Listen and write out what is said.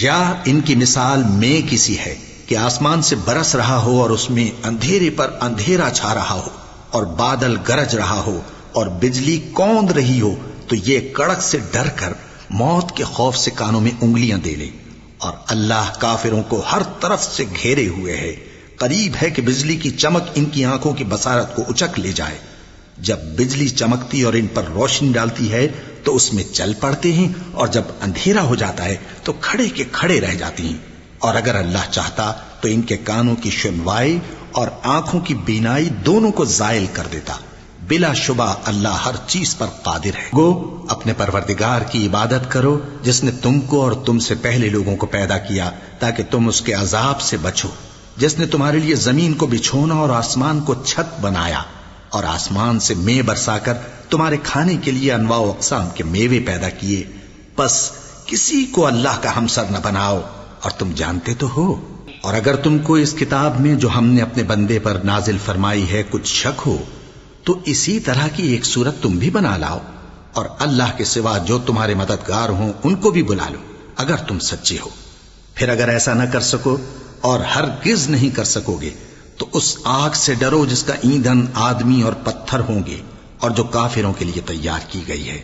یا ان کی مثال میں کسی ہے کہ آسمان سے برس رہا ہو اور اس میں اندھیرے پر اندھیرا چھا رہا ہو اور بادل گرج رہا ہو اور بجلی کوند رہی ہو، تو یہ کڑک سے ڈر کر موت کے خوف سے کانوں میں انگلیاں دے لے۔ اور اللہ کافروں کو ہر طرف سے گھیرے ہوئے ہے، قریب ہے کہ بجلی کی چمک ان کی آنکھوں کی بصارت کو اچک لے جائے۔ جب بجلی چمکتی اور ان پر روشنی ڈالتی ہے تو اس میں چل پڑتے ہیں، اور جب اندھیرا ہو جاتا ہے تو کھڑے کے کھڑے رہ جاتی ہیں۔ اور اگر اللہ چاہتا تو ان کے کانوں کی سنوائی اور آنکھوں کی بینائی دونوں کو زائل کر دیتا۔ بلا شبہ اللہ ہر چیز پر قادر ہے۔ گو اپنے پروردگار کی عبادت کرو جس نے تم کو اور تم سے پہلے لوگوں کو پیدا کیا تاکہ تم اس کے عذاب سے بچو، جس نے تمہارے لیے زمین کو بچھونا اور آسمان کو چھت بنایا، اور آسمان سے مے برسا کر تمہارے کھانے کے لیے انواع و اقسام کے میوے پیدا کیے۔ بس کسی کو اللہ کا ہمسر نہ بناؤ، اور تم جانتے تو ہو۔ اور اگر تم کو اس کتاب میں جو ہم نے اپنے بندے پر نازل فرمائی ہے کچھ شک ہو تو اسی طرح کی ایک صورت تم بھی بنا لاؤ، اور اللہ کے سوا جو تمہارے مددگار ہوں ان کو بھی بلا لو اگر تم سچے ہو۔ پھر اگر ایسا نہ کر سکو اور ہرگز نہیں کر سکو گے تو اس آگ سے ڈرو جس کا ایندھن آدمی اور پتھر ہوں گے اور جو کافروں کے لیے تیار کی گئی ہے۔